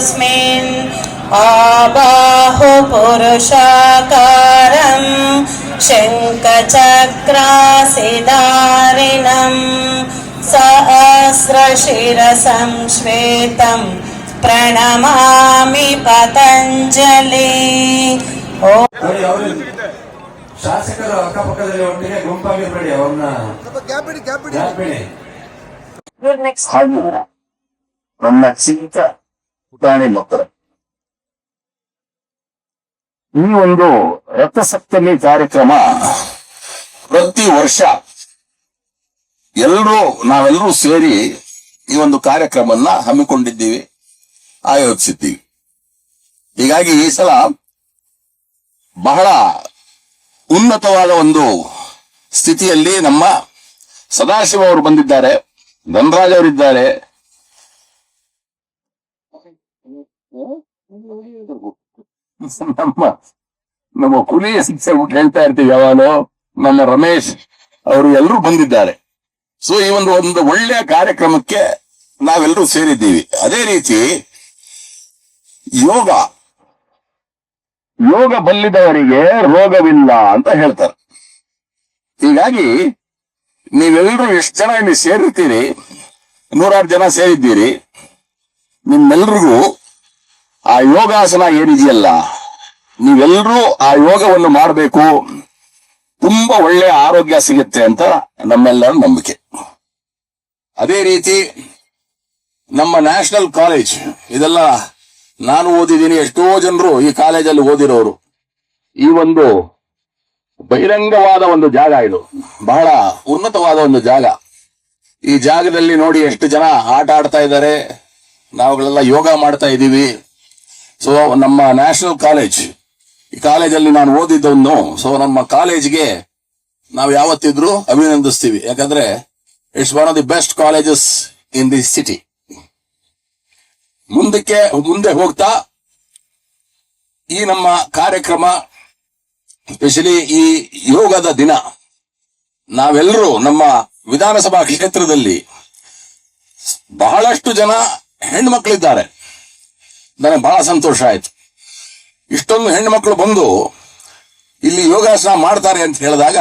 तस्मिन् आबाहो पुरुषाकारं शङ्खचक्रासिधारिणं सहस्रशिरसं श्वेतं प्रणमामि पतञ्जलि. ಶಾಸಕರು ಅಕ್ಕಪಕ್ಕದಲ್ಲಿ ಒಟ್ಟಿಗೆ ಗುಂಪಾಗಿರ್ಬೇಡಿ, ಅವ್ರನ್ನ ನನ್ನ ಚಿಂತ ಪುಟಾಣಿ ಮಕ್ಕಳು, ಈ ಒಂದು ರಥಸಪ್ತಮಿ ಕಾರ್ಯಕ್ರಮ ಪ್ರತಿ ವರ್ಷ ನಾವೆಲ್ಲರೂ ಸೇರಿ ಈ ಒಂದು ಕಾರ್ಯಕ್ರಮವನ್ನ ಹಮ್ಮಿಕೊಂಡಿದ್ದೀವಿ, ಆಯೋಜಿಸಿದ್ದೀವಿ. ಹೀಗಾಗಿ ಈ ಸಲ ಬಹಳ ಉನ್ನತವಾದ ಒಂದು ಸ್ಥಿತಿಯಲ್ಲಿ ನಮ್ಮ ಸದಾಶಿವ ಅವರು ಬಂದಿದ್ದಾರೆ, ಧನರಾಜ್ ಅವರಿದ್ದಾರೆ, ನಮ್ಮ ಕುಲಿಯ ಶಿಕ್ಷೆ ಹೇಳ್ತಾ ಇರ್ತೀವಿ ಯಾವಾಗಲೂ, ನಮ್ಮ ರಮೇಶ್ ಅವರು ಎಲ್ಲರೂ ಬಂದಿದ್ದಾರೆ. ಸೊ ಈ ಒಂದು ಒಳ್ಳೆಯ ಕಾರ್ಯಕ್ರಮಕ್ಕೆ ನಾವೆಲ್ಲರೂ ಸೇರಿದ್ದೀವಿ. ಅದೇ ರೀತಿ ಯೋಗ ಬಲ್ಲಿದವರಿಗೆ ರೋಗವಿಲ್ಲ ಅಂತ ಹೇಳ್ತಾರೆ. ಹೀಗಾಗಿ ನೀವೆಲ್ಲರೂ ಎಷ್ಟು ಜನ ಇಲ್ಲಿ ಸೇರಿರ್ತೀರಿ, 106 ಜನ ಸೇರಿದ್ದೀರಿ, ನಿಮ್ಮೆಲ್ರಿಗೂ ಆ ಯೋಗಾಸನ ಏನಿದೆಯಲ್ಲ, ನೀವೆಲ್ಲರೂ ಆ ಯೋಗವನ್ನು ಮಾಡಬೇಕು, ತುಂಬಾ ಒಳ್ಳೆಯ ಆರೋಗ್ಯ ಸಿಗುತ್ತೆ ಅಂತ ನಮ್ಮೆಲ್ಲರ ನಂಬಿಕೆ. ಅದೇ ರೀತಿ ನಮ್ಮ ನ್ಯಾಷನಲ್ ಕಾಲೇಜ್, ಇದೆಲ್ಲ ನಾನು ಓದಿದ್ದೀನಿ, ಎಷ್ಟೋ ಜನರು ಈ ಕಾಲೇಜಲ್ಲಿ ಓದಿರೋರು. ಈ ಒಂದು ಬಹಿರಂಗವಾದ ಒಂದು ಜಾಗ, ಇದು ಬಹಳ ಉನ್ನತವಾದ ಒಂದು ಜಾಗ. ಈ ಜಾಗದಲ್ಲಿ ನೋಡಿ ಎಷ್ಟು ಜನ ಆಟ ಆಡ್ತಾ ಇದ್ದಾರೆ, ನಾವುಗಳೆಲ್ಲ ಯೋಗ ಮಾಡ್ತಾ ಇದ್ದೀವಿ. ಸೊ ನಮ್ಮ ನ್ಯಾಷನಲ್ ಕಾಲೇಜ್, ಈ ಕಾಲೇಜಲ್ಲಿ ನಾನು ಓದಿದ್ದನ್ನು, ಸೊ ನಮ್ಮ ಕಾಲೇಜ್ಗೆ ನಾವು ಯಾವತ್ತಿದ್ರೂ ಅಭಿನಂದಿಸ್ತೀವಿ. ಯಾಕಂದ್ರೆ it's one of the best colleges in the city. ಮುಂದೆ ಹೋಗ್ತಾ ಈ ನಮ್ಮ ಕಾರ್ಯಕ್ರಮ, ಸ್ಪೆಷಲಿ ಈ ಯೋಗದ ದಿನ, ನಾವೆಲ್ಲರೂ ನಮ್ಮ ವಿಧಾನಸಭಾ ಕ್ಷೇತ್ರದಲ್ಲಿ ಬಹಳಷ್ಟು ಜನ ಹೆಣ್ಮಕ್ಳಿದ್ದಾರೆ. ನನಗೆ ಬಹಳ ಸಂತೋಷ ಆಯ್ತು. ಇಷ್ಟೊಂದು ಹೆಣ್ಮಕ್ಳು ಬಂದು ಇಲ್ಲಿ ಯೋಗಾಸನ ಮಾಡ್ತಾರೆ ಅಂತ ಹೇಳಿದಾಗ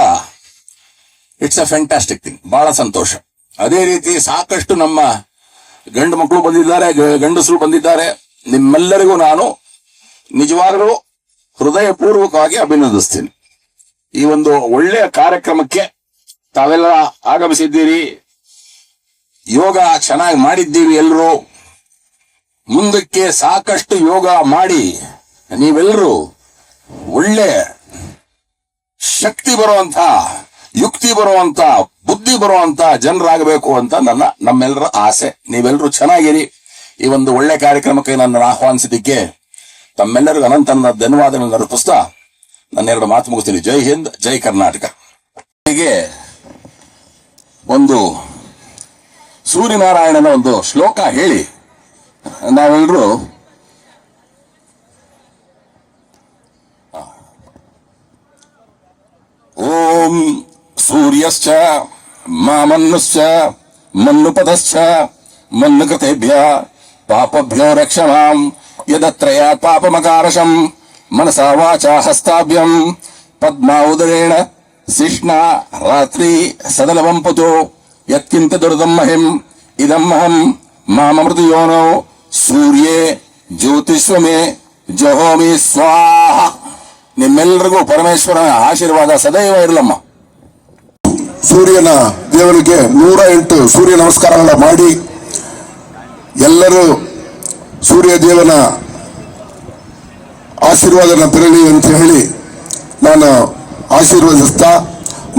ಇಟ್ಸ್ ಅ ಫ್ಯಾಂಟಾಸ್ಟಿಕ್ ಥಿಂಗ್, ಬಹಳ ಸಂತೋಷ. ಅದೇ ರೀತಿ ಸಾಕಷ್ಟು ನಮ್ಮ ಗಂಡು ಮಕ್ಕಳು ಬಂದಿದ್ದಾರೆ, ಗಂಡಸರು ಬಂದಿದ್ದಾರೆ. ನಿಮ್ಮೆಲ್ಲರಿಗೂ ನಾನು ನಿಜವಾಗಲೂ ಹೃದಯಪೂರ್ವಕವಾಗಿ ಅಭಿನಂದಿಸ್ತೀನಿ. ಈ ಒಂದು ಒಳ್ಳೆಯ ಕಾರ್ಯಕ್ರಮಕ್ಕೆ ತಾವೆಲ್ಲ ಆಗಮಿಸಿದ್ದೀರಿ, ಯೋಗ ಚೆನ್ನಾಗಿ ಮಾಡಿದ್ದೀವಿ ಎಲ್ಲರೂ. ಮುಂದಕ್ಕೆ ಸಾಕಷ್ಟು ಯೋಗ ಮಾಡಿ ನೀವೆಲ್ಲರೂ ಒಳ್ಳೆ ಶಕ್ತಿ ಬರುವಂತ, ಯುಕ್ತಿ ಬರುವಂತ, ಬುದ್ಧಿ ಬರುವಂತ ಜನರಾಗಬೇಕು ಅಂತ ನಮ್ಮೆಲ್ಲರ ಆಸೆ. ನೀವೆಲ್ಲರೂ ಚೆನ್ನಾಗಿರಿ. ಈ ಒಂದು ಒಳ್ಳೆ ಕಾರ್ಯಕ್ರಮಕ್ಕೆ ನನ್ನನ್ನು ಆಹ್ವಾನಿಸಿದ್ದಕ್ಕೆ ತಮ್ಮೆಲ್ಲರಿಗೂ ಅನಂತ ಧನ್ಯವಾದಗಳನ್ನು ಅರ್ಪಿಸ್ತಾ ನನ್ನ 2 ಮಾತು ಮುಗಿಸ್ತೀನಿ. ಜೈ ಹಿಂದ್, ಜೈ ಕರ್ನಾಟಕ. ಹೀಗೆ ಒಂದು ಸೂರ್ಯನಾರಾಯಣನ ಒಂದು ಶ್ಲೋಕ ಹೇಳಿ ನಾವೆಲ್ಲರೂ ಓಂ ಸೂರ್ಯಶ್ಚ ಮಾಮನ್ನುಶ್ಚ ಮನ್ನುಪದಶ್ಚ ಮನ್ನುಕೃತೇಭ್ಯ ಪಾಪಭ್ಯೋ ರಕ್ಷಮಾಂ ಯದತ್ರಯಾತ್ ಪಾಪಮಕಾರಶಂ ಮನಸಾ ವಾಚಾ ಹಸ್ತಾಭ್ಯಂ ಪದ್ಮಾ ಉದರೇಣ ಶಿಷ್ಣಾ ರಾತ್ರಿ ಸದಲವಂ ಪುತು ಯತ್ಕಿಂತ ದುರ್ದಂ ಮಹಿಂ ಇದಮ್ಮಹಂ ಮಾಮೃತಯೋನೋ ಸೂರ್ಯೇ ಜ್ಯೋತಿಷ್ವಮೇ ಜಹೋಮಿ ಸ್ವಾಹ. ನಿಮ್ಮೆಲ್ಲರಿಗೂ ಪರಮೇಶ್ವರನ ಆಶೀರ್ವಾದ ಸದೈವ ಇರಲಮ್ಮ. ಸೂರ್ಯನ ದೇವರಿಗೆ 108 ಸೂರ್ಯ ನಮಸ್ಕಾರಗಳನ್ನ ಮಾಡಿ ಎಲ್ಲರೂ ಸೂರ್ಯ ದೇವನ ಆಶೀರ್ವಾದನ ಪಡೆಯಲಿ ಅಂತ ಹೇಳಿ ನಾನು ಆಶೀರ್ವದಿಸ್ತಾ,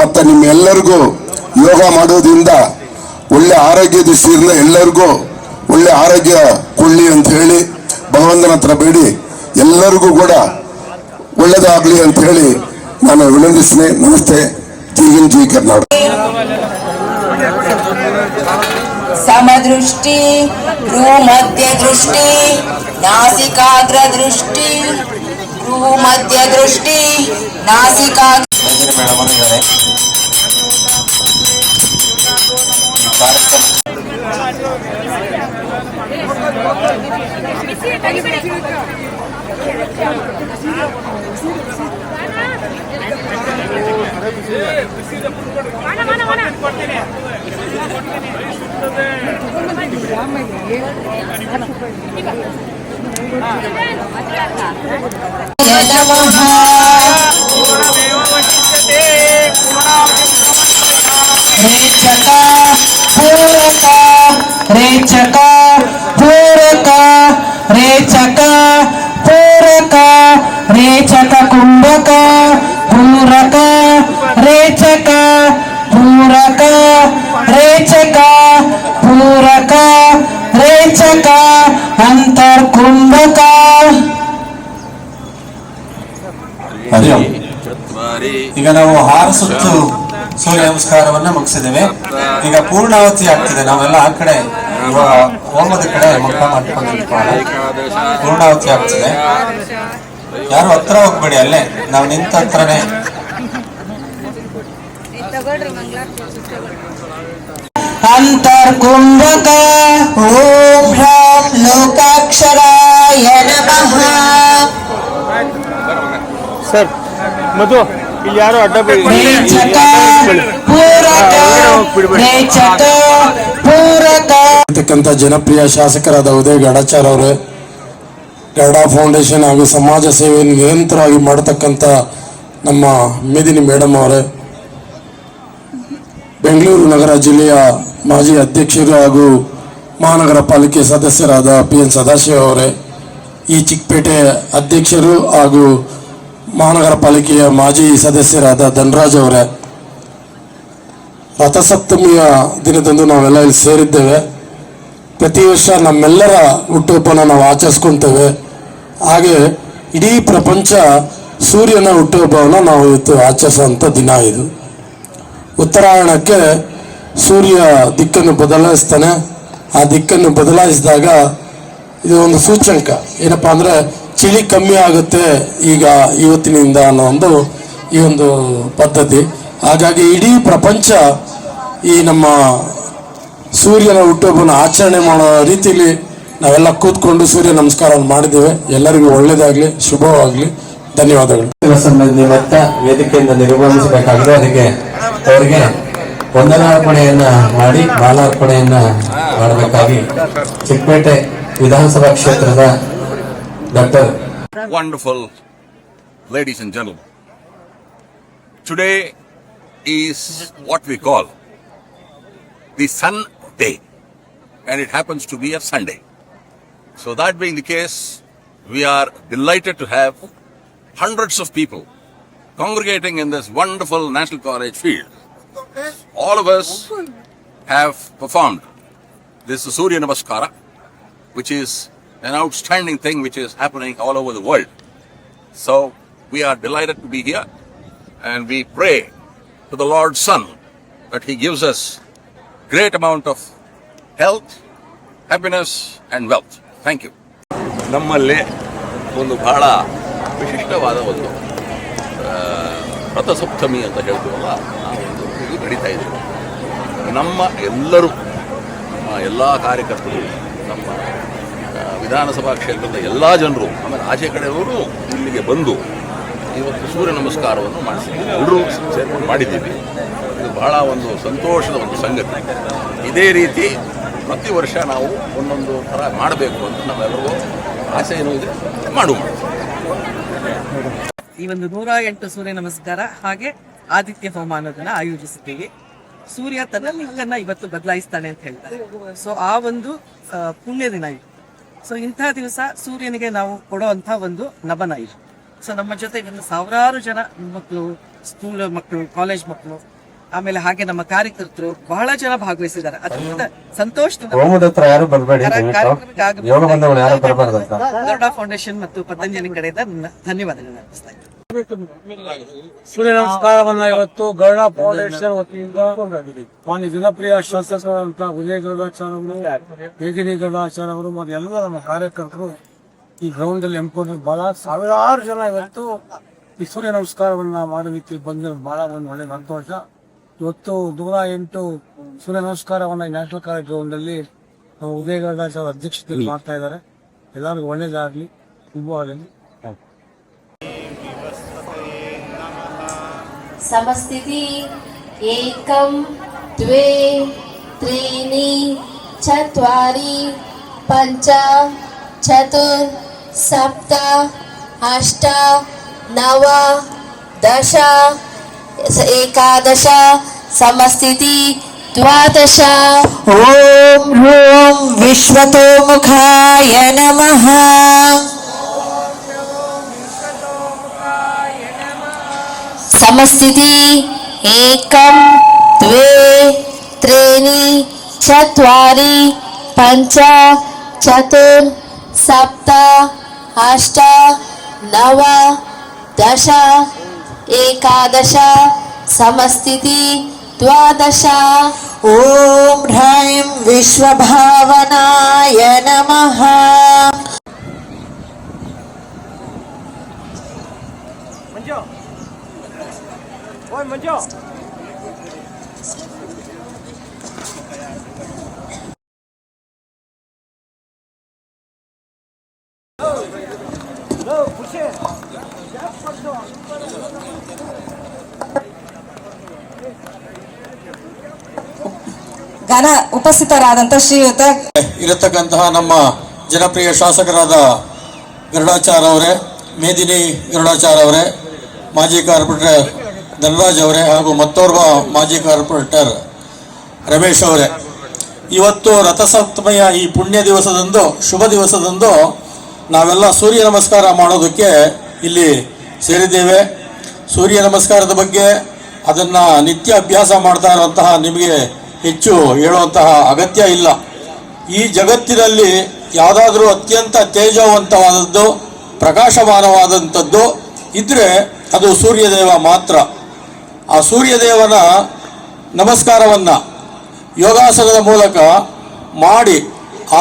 ಮತ್ತೆ ನಿಮ್ಮೆಲ್ಲರಿಗೂ ಯೋಗ ಮಾಡೋದ್ರಿಂದ ಒಳ್ಳೆ ಆರೋಗ್ಯ ದೃಷ್ಟಿಯಿಂದ ಎಲ್ಲರಿಗೂ ಒಳ್ಳೆ ಆರೋಗ್ಯ ಕೊಳ್ಳಿ ಅಂತ ಹೇಳಿ ಭಗವಂತನ ಹತ್ರ ಬೇಡಿ ಎಲ್ಲರಿಗೂ ಕೂಡ ಒಳ್ಳೆದಾಗ್ಲಿ ಅಂತ ಹೇಳಿ ನಾನು ವಿನಂತಿಸ್ತೇನೆ. ನಮಸ್ತೆ. ಜೈ ಹಿಂದ್, ಜೈ ಕರ್ನಾಟಕ. ಸಮದೃಷ್ಟಿ, ಭ್ರೂಮಧ್ಯ ದೃಷ್ಟಿ, ನಾಸಿಕಾಗ್ರ ದೃಷ್ಟಿ, ಭ್ರೂಮಧ್ಯ ದೃಷ್ಟಿ, ನಾಸಿಕಾಗ್ರ. Gracias. ರೇಚಕ ಪೂರಕ ರೇಚಕ ಪೂರಕ ರೇಚಕ ಪೂರಕ ರೇಚಕ ಕುಂಭಕ ಪೂರಕ ರೇಚಕ ಪೂರಕ ರೇಚಕ ಪೂರಕ ರೇಚಕ ಅಂತರ್ ಕುಂಭಕ. ಈಗ ನಾವು 6 ಸುತ್ತು ಸೂರ್ಯ ನಮಸ್ಕಾರವನ್ನ ಮುಗಿಸಿದ್ದೇವೆ. ಈಗ ಪೂರ್ಣಾವತಿ ಆಗ್ತಿದೆ. ನಾವೆಲ್ಲ ಆ ಕಡೆ ಇವಾಗ ಹೋಮದ ಕಡೆ ಮುಖ ಮಾಡ್ಕೊಂಡು ಪೂರ್ಣಾವತಿ ಆಗ್ತಿದೆ. ಯಾರು ಹತ್ರ ಹೋಗ್ಬೇಡಿ, ಅಲ್ಲೇ ನಾವು ನಿಂತ ಹತ್ರನೇ. ಅಂತರ್ ಕುಂಭಕ ಓಂ ಹ್ರಂ ಲೋಕಾಕ್ಷರಾಯ ನಮಃ. ಸರ್ ಮಧು ಇಲ್ಲಿ ಯಾರು ಅಡ್ಡ ರೇಚಕ ಪೂರಕ ರೇಚಕ ಪೂರಕ. ಅಂತಕ್ಕಂಥ ಜನಪ್ರಿಯ ಶಾಸಕರಾದ ಉದಯ ಗಡಚಾರ್ ಅವರು, ಗರುಡ ಫೌಂಡೇಶನ್ ಹಾಗೂ ಸಮಾಜ ಸೇವೆ ನಿರಂತರವಾಗಿ ಮಾಡತಕ್ಕಂಥ ನಮ್ಮ ಮೇದಿನಿ ಮೇಡಮ್ ಅವರೇ, ಬೆಂಗಳೂರು ನಗರ ಜಿಲ್ಲೆಯ ಮಾಜಿ ಅಧ್ಯಕ್ಷರು ಹಾಗೂ ಮಹಾನಗರ ಪಾಲಿಕೆ ಸದಸ್ಯರಾದ PN ಸದಾಶಿವ ಅವರೇ, ಈ ಚಿಕ್ಕಪೇಟೆ ಅಧ್ಯಕ್ಷರು ಹಾಗೂ ಮಹಾನಗರ ಪಾಲಿಕೆಯ ಮಾಜಿ ಸದಸ್ಯರಾದ ಧನರಾಜ್ ಅವರೇ, ರಥಸಪ್ತಮಿಯ ದಿನದಂದು ನಾವೆಲ್ಲ ಇಲ್ಲಿ ಸೇರಿದ್ದೇವೆ. ಪ್ರತಿ ವರ್ಷ ನಮ್ಮೆಲ್ಲರ ಹುಟ್ಟುಹಬ್ಬನ ನಾವು ಆಚರಿಸ್ಕೊತೇವೆ. ಹಾಗೆ ಇಡೀ ಪ್ರಪಂಚ ಸೂರ್ಯನ ಹುಟ್ಟುಹಬ್ಬವನ್ನು ನಾವು ಇವತ್ತು ಆಚರಿಸುವಂಥ ದಿನ ಇದು. ಉತ್ತರಾಯಣಕ್ಕೆ ಸೂರ್ಯ ದಿಕ್ಕನ್ನು ಬದಲಾಯಿಸ್ತಾನೆ. ಆ ದಿಕ್ಕನ್ನು ಬದಲಾಯಿಸಿದಾಗ ಇದು ಒಂದು ಸೂಚಕ ಏನಪ್ಪಾ ಅಂದರೆ ಚಳಿ ಕಮ್ಮಿ ಆಗುತ್ತೆ ಈಗ ಇವತ್ತಿನಿಂದ ಅನ್ನೋ ಈ ಒಂದು ಪದ್ಧತಿ. ಹಾಗಾಗಿ ಇಡೀ ಪ್ರಪಂಚ ಈ ನಮ್ಮ ಸೂರ್ಯನ ಹುಟ್ಟುಹಬ್ಬನ ಆಚರಣೆ ಮಾಡೋ ರೀತಿಯಲ್ಲಿ ನಾವೆಲ್ಲ ಕೂತ್ಕೊಂಡು ಸೂರ್ಯ ನಮಸ್ಕಾರವನ್ನು ಮಾಡಿದ್ದೇವೆ. ಎಲ್ಲರಿಗೂ ಒಳ್ಳೆಯದಾಗಲಿ, ಶುಭವಾಗಲಿ. ಧನ್ಯವಾದಗಳು. ನಿಮ್ಮತ್ತ ವೇದಿಕೆಯಿಂದ ನಿರ್ವಹಿಸಬೇಕಾಗಿದೆ. ಅದಕ್ಕೆ ಅವರಿಗೆ ವಂದನಾರ್ಪಣೆಯನ್ನ ಮಾಡಿ ಮಾಲಾರ್ಪಣೆಯನ್ನ ಮಾಡಬೇಕಾಗಿ ಚಿಕ್ಕಪೇಟೆ ವಿಧಾನಸಭಾ ಕ್ಷೇತ್ರದ doctor. Wonderful ladies and gentlemen, today is what we call the Sun Day, and it happens to be a Sunday. So that being the case, we are delighted to have hundreds of people congregating in this wonderful National College field. All of us have performed this Surya Namaskara, which is an outstanding thing which is happening all over the world. So we are delighted to be here, and we pray to the Lord Sun that He gives us great amount of health, happiness and wealth. Thank you. ನಮ್ಮಲ್ಲಿ ಒಂದು ಬಹಳ ವಿಶಿಷ್ಟವಾದ ಒಂದು ರಥಸಪ್ತಮಿ ಅಂತ ಹೇಳ್ತೀವಲ್ಲ, ಆ ಒಂದು ಇದು ನಡೀತಾ ಇದೆ. ನಮ್ಮ ಎಲ್ಲರೂ, ನಮ್ಮ ಎಲ್ಲ ಕಾರ್ಯಕರ್ತರು, ನಮ್ಮ ವಿಧಾನಸಭಾ ಕ್ಷೇತ್ರದ ಎಲ್ಲ ಜನರು, ಆಮೇಲೆ ಆಚೆ ಕಡೆಯವರು ಇಲ್ಲಿಗೆ ಬಂದು ಇವತ್ತು ಸೂರ್ಯ ನಮಸ್ಕಾರವನ್ನು ಮಾಡಿಸಿದ್ದೀವಿ. ಎಲ್ಲರೂ ಸೇರ್ಕೊಂಡು ಮಾಡಿದ್ದೀವಿ. ಇದು ಬಹಳ ಒಂದು ಸಂತೋಷದ ಒಂದು ಸಂಗತಿ. ಇದೇ ರೀತಿ ಪ್ರತಿ ವರ್ಷ ನಾವು ಒಂದೊಂದು ಥರ ಮಾಡಬೇಕು ಅಂತ ನಾವೆಲ್ಲರಿಗೂ ಆಸೆ ಏನೂ ಇದೆ, ಮಾಡುವ. ಈ ಒಂದು 108 ಸೂರ್ಯ ನಮಸ್ಕಾರ ಹಾಗೆ ಆದಿತ್ಯ ಹೋಮ ಅನ್ನೋದನ್ನ ಆಯೋಜಿಸಿದ್ದೀವಿ. ಸೂರ್ಯ ತನ್ನ ಲಿಂಗನ್ನ ಇವತ್ತು ಬದಲಾಯಿಸ್ತಾನೆ ಅಂತ ಹೇಳ್ತಾರೆ. ಸೊ ಆ ಒಂದು ಪುಣ್ಯ ದಿನ ಇದು. ಸೊ ಇಂಥ ದಿವಸ ಸೂರ್ಯನಿಗೆ ನಾವು ಕೊಡುವಂಥ ಒಂದು ನಮನ ಇದು. ಸೊ ನಮ್ಮ ಜೊತೆ ಇದನ್ನು ಸಾವಿರಾರು ಜನ ಮಕ್ಕಳು, ಸ್ಕೂಲ್ ಮಕ್ಕಳು, ಕಾಲೇಜ್ ಮಕ್ಕಳು, ಆಮೇಲೆ ಹಾಗೆ ನಮ್ಮ ಕಾರ್ಯಕರ್ತರು ಬಹಳ ಜನ ಭಾಗವಹಿಸಿದ್ದಾರೆ. ಅತ್ಯಂತ ಸಂತೋಷದಿಂದ ಗರುಡ ಫೌಂಡೇಶನ್ ಮತ್ತು ಪತಂಜಲಿ ಕಡೆಯಿಂದ ಧನ್ಯವಾದಗಳನ್ನು ಅರ್ಪಿಸ್ತಾ ಇದ್ದೀನಿ. ಸೂರ್ಯ ನಮಸ್ಕಾರವನ್ನ ಇವತ್ತು ಗರುಡ ಫೌಂಡೇಶನ್ ವತಿಯಿಂದ ಮಾನ್ಯ ಜನಪ್ರಿಯ ಶಾಸಕರಂತ ಉದಯ ಗರುಡಾಚಾರ್ಯ ಅವರು, ಮೇದಿನಿ ಗರುಡಾಚಾರ್ಯ ಅವರು ಮತ್ತು ಎಲ್ಲ ನಮ್ಮ ಕಾರ್ಯಕರ್ತರು ಈ ಗ್ರೌಂಡ್ ಅಲ್ಲಿ ಹಮ್ಮಿಕೊಂಡು ಬಹಳ ಸಾವಿರಾರು ಜನ ಇವತ್ತು ಈ ಸೂರ್ಯ ನಮಸ್ಕಾರವನ್ನ ಮಾಡೋದಕ್ಕೆ ಬಂದಿರೋ ಬಹಳ ಒಂದು ಒಳ್ಳೆ ಸಂತೋಷ. ಇವತ್ತು 108 ಸೂರ್ಯ ನಮಸ್ಕಾರವನ್ನ ನ್ಯಾಷನಲ್ ಕಾಲೇಜ್ ಗ್ರೌಂಡ್ ಅಲ್ಲಿ ಉದಯ ಗರುಡಾಚಾರ್ಯ ಅಧ್ಯಕ್ಷತೆಯಲ್ಲಿ ಮಾಡ್ತಾ ಇದ್ದಾರೆ. ಎಲ್ಲರಿಗೂ ಒಳ್ಳೇದಾಗಲಿ, ಶುಭವಾಗಲಿ. ಸಮಸ್ಥಿತಿ ಏಕಂ ದ್ವೇ ತ್ರೀಣಿ ಚತ್ವಾರಿ ಪಂಚ ಚತುರ್ ಸಪ್ತ ಅಷ್ಟ ನವ ದಶ ಏಕಾದಶ ಸಮಸ್ಥಿತಿ ದ್ವಾದಶ. ಓಂ ಹ್ರೂಂ ವಿಶ್ವತೋಮುಖಾಯ ನಮಃ. ಸಮಸ್ಥಿತಿ ಏಕಂ ದ್ವೇ ತ್ರೀಣಿ ಚತ್ವಾರಿ ಪಂಚ ಚತುರ್ ಸಪ್ತ ಅಷ್ಟ ನವ ದಶ ಏಕಾದಶ ಸಮಸ್ಥಿತಿ ದ್ವಾದಶ. ಓಂ ಹ್ರೈಂ ವಿಶ್ವಭಾವನಾಯ ನಮಃ. ಘನ ಉಪಸ್ಥಿತರಾದಂಥ ಶ್ರೀಯುತ ಇರತಕ್ಕಂತಹ ನಮ್ಮ ಜನಪ್ರಿಯ ಶಾಸಕರಾದ ಗರುಡಾಚಾರ್ ಅವರೇ, ಮೇದಿನಿ ಗರುಡಾಚಾರ್ ಅವರೇ, ಮಾಜಿ ಕಾರ್ಪೊರೇಟರ್ ಧನರಾಜ್ ಅವರೇ ಹಾಗೂ ಮತ್ತೋರ್ವ ಮಾಜಿ ಕಾರ್ಪೊರೇಟರ್ ರಮೇಶ್ ಅವರೇ, ಇವತ್ತು ರಥಸಪ್ತಮಿಯ ಈ ಪುಣ್ಯ ದಿವಸದಂದು, ಶುಭ ದಿವಸದಂದು ನಾವೆಲ್ಲ ಸೂರ್ಯ ನಮಸ್ಕಾರ ಮಾಡೋದಕ್ಕೆ ಇಲ್ಲಿ ಸೇರಿದ್ದೇವೆ. ಸೂರ್ಯ ನಮಸ್ಕಾರದ ಬಗ್ಗೆ ಅದನ್ನು ನಿತ್ಯ ಅಭ್ಯಾಸ ಮಾಡ್ತಾ ಇರುವಂತಹ ನಿಮಗೆ ಹೆಚ್ಚು ಹೇಳುವಂತಹ ಅಗತ್ಯ ಇಲ್ಲ. ಈ ಜಗತ್ತಿನಲ್ಲಿ ಯಾವುದಾದ್ರೂ ಅತ್ಯಂತ ತೇಜವಂತವಾದದ್ದು, ಪ್ರಕಾಶಮಾನವಾದಂಥದ್ದು ಇದ್ದರೆ ಅದು ಸೂರ್ಯದೇವ ಮಾತ್ರ. ಆ ಸೂರ್ಯದೇವನ ನಮಸ್ಕಾರವನ್ನು ಯೋಗಾಸನದ ಮೂಲಕ ಮಾಡಿ,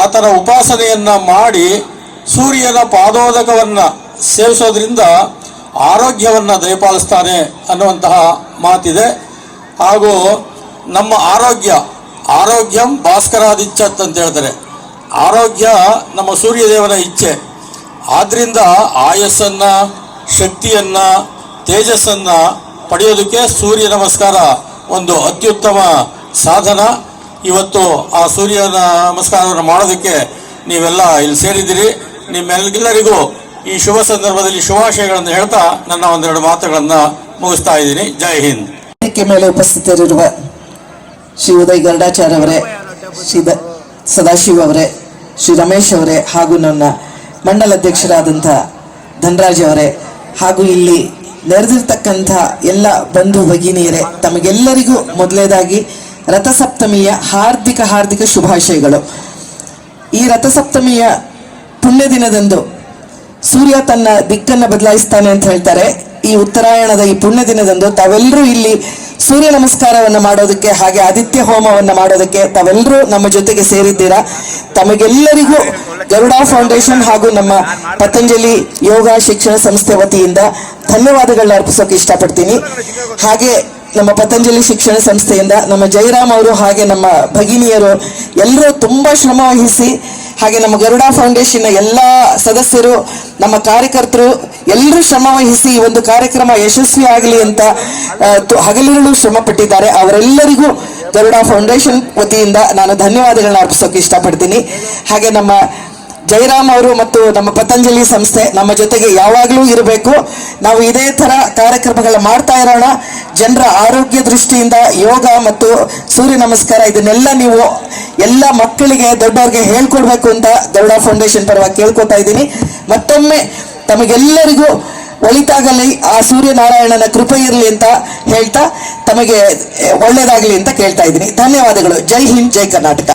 ಆತನ ಉಪಾಸನೆಯನ್ನು ಮಾಡಿ, ಸೂರ್ಯನ ಪಾದೋದಕವನ್ನು ಸೇವಿಸೋದ್ರಿಂದ ಆರೋಗ್ಯವನ್ನು ದಯಪಾಲಿಸ್ತಾನೆ ಅನ್ನುವಂತಹ ಮಾತಿದೆ. ಹಾಗೂ ನಮ್ಮ ಆರೋಗ್ಯಂ ಭಾಸ್ಕರಾದಿಚ್ಛತ್ ಅಂತ ಹೇಳ್ತಾರೆ. ಆರೋಗ್ಯ ನಮ್ಮ ಸೂರ್ಯದೇವನ ಇಚ್ಛೆ. ಆದ್ದರಿಂದ ಆಯಸ್ಸನ್ನು, ಶಕ್ತಿಯನ್ನು, ತೇಜಸ್ಸನ್ನು ಪಡೆಯೋದಕ್ಕೆ ಸೂರ್ಯ ನಮಸ್ಕಾರ ಒಂದು ಅತ್ಯುತ್ತಮ ಸಾಧನ. ಇವತ್ತು ಆ ಸೂರ್ಯನ ನಮಸ್ಕಾರವನ್ನು ಮಾಡೋದಕ್ಕೆ ನೀವೆಲ್ಲ ಇಲ್ಲಿ ಸೇರಿದ್ದೀರಿ. ನಿಮ್ಮೆಲ್ಲರಿಗೂ ಈ ಶುಭ ಸಂದರ್ಭದಲ್ಲಿ ಶುಭಾಶಯಗಳನ್ನು ಹೇಳ್ತಾ ನನ್ನ ಒಂದೆರಡು ಮಾತುಗಳನ್ನು ಮುಗಿಸ್ತಾ ಇದ್ದೀನಿ. ಜೈ ಹಿಂದ್. ವೇದಿಕೆ ಮೇಲೆ ಉಪಸ್ಥಿತರಿರುವ ಶ್ರೀ ಉದಯ್ ಗರುಡಾಚಾರ್ಯ ಅವರೇ, ಶ್ರೀ ಸದಾಶಿವ ಅವರೇ, ಶ್ರೀ ರಮೇಶ್ ಅವರೇ ಹಾಗೂ ನನ್ನ ಮಂಡಲ ಅಧ್ಯಕ್ಷರಾದಂಥ ಧನರಾಜ್ ಅವರೇ ಹಾಗೂ ಇಲ್ಲಿ ನೆರೆದಿರ್ತಕ್ಕಂಥ ಎಲ್ಲ ಬಂಧು ಭಗಿನಿಯರೇ, ತಮಗೆಲ್ಲರಿಗೂ ಮೊದಲನೇದಾಗಿ ರಥಸಪ್ತಮಿಯ ಹಾರ್ದಿಕ ಶುಭಾಶಯಗಳು. ಈ ರಥಸಪ್ತಮಿಯ ಪುಣ್ಯ ದಿನದಂದು ಸೂರ್ಯ ತನ್ನ ದಿಕ್ಕನ್ನು ಬದಲಾಯಿಸ್ತಾನೆ ಅಂತ ಹೇಳ್ತಾರೆ. ಈ ಉತ್ತರಾಯಣದ ಈ ಪುಣ್ಯ ದಿನದಂದು ತಾವೆಲ್ಲರೂ ಇಲ್ಲಿ ಸೂರ್ಯ ನಮಸ್ಕಾರವನ್ನು ಮಾಡೋದಕ್ಕೆ, ಹಾಗೆ ಆದಿತ್ಯ ಹೋಮವನ್ನು ಮಾಡೋದಕ್ಕೆ ತಾವೆಲ್ಲರೂ ನಮ್ಮ ಜೊತೆಗೆ ಸೇರಿದ್ದೀರಾ. ತಮಗೆಲ್ಲರಿಗೂ ಗರುಡಾ ಫೌಂಡೇಶನ್ ಹಾಗೂ ನಮ್ಮ ಪತಂಜಲಿ ಯೋಗ ಶಿಕ್ಷಣ ಸಂಸ್ಥೆ ವತಿಯಿಂದ ಧನ್ಯವಾದಗಳನ್ನ ಅರ್ಪಿಸೋಕೆ ಇಷ್ಟಪಡ್ತೀನಿ. ಹಾಗೆ ನಮ್ಮ ಪತಂಜಲಿ ಶಿಕ್ಷಣ ಸಂಸ್ಥೆಯಿಂದ ನಮ್ಮ ಜಯರಾಮ್ ಅವರು ಹಾಗೆ ನಮ್ಮ ಭಗಿನಿಯರು ಎಲ್ಲರೂ ತುಂಬ ಶ್ರಮ ವಹಿಸಿ, ಹಾಗೆ ನಮ್ಮ ಗರುಡಾ ಫೌಂಡೇಶನ್ನ ಎಲ್ಲ ಸದಸ್ಯರು, ನಮ್ಮ ಕಾರ್ಯಕರ್ತರು ಎಲ್ಲರೂ ಶ್ರಮ ವಹಿಸಿ ಈ ಒಂದು ಕಾರ್ಯಕ್ರಮ ಯಶಸ್ವಿ ಆಗಲಿ ಅಂತ ಹಗಲಿರುಳು ಶ್ರಮ ಪಟ್ಟಿದ್ದಾರೆ. ಅವರೆಲ್ಲರಿಗೂ ಗರುಡಾ ಫೌಂಡೇಶನ್ ವತಿಯಿಂದ ನಾನು ಧನ್ಯವಾದಗಳನ್ನ ಅರ್ಪಿಸೋಕೆ ಇಷ್ಟಪಡ್ತೀನಿ. ಹಾಗೆ ನಮ್ಮ ಜಯರಾಮ್ ಅವರು ಮತ್ತು ನಮ್ಮ ಪತಂಜಲಿ ಸಂಸ್ಥೆ ನಮ್ಮ ಜೊತೆಗೆ ಯಾವಾಗಲೂ ಇರಬೇಕು. ನಾವು ಇದೇ ಥರ ಕಾರ್ಯಕ್ರಮಗಳ ಮಾಡ್ತಾ ಇರೋಣ. ಜನರ ಆರೋಗ್ಯ ದೃಷ್ಟಿಯಿಂದ ಯೋಗ ಮತ್ತು ಸೂರ್ಯ ನಮಸ್ಕಾರ ಇದನ್ನೆಲ್ಲ ನೀವು ಎಲ್ಲ ಮಕ್ಕಳಿಗೆ, ದೊಡ್ಡವ್ರಿಗೆ ಹೇಳ್ಕೊಡ್ಬೇಕು ಅಂತ ಗರುಡಾ ಫೌಂಡೇಶನ್ ಪರವಾಗಿ ಕೇಳ್ಕೊತಾ ಇದ್ದೀನಿ. ಮತ್ತೊಮ್ಮೆ ತಮಗೆಲ್ಲರಿಗೂ ಒಳಿತಾಗಲಿ, ಆ ಸೂರ್ಯನಾರಾಯಣನ ಕೃಪೆ ಇರಲಿ ಅಂತ ಹೇಳ್ತಾ ತಮಗೆ ಒಳ್ಳೆಯದಾಗಲಿ ಅಂತ ಕೇಳ್ತಾ ಇದ್ದೀನಿ. ಧನ್ಯವಾದಗಳು. ಜೈ ಹಿಂದ್, ಜೈ ಕರ್ನಾಟಕ.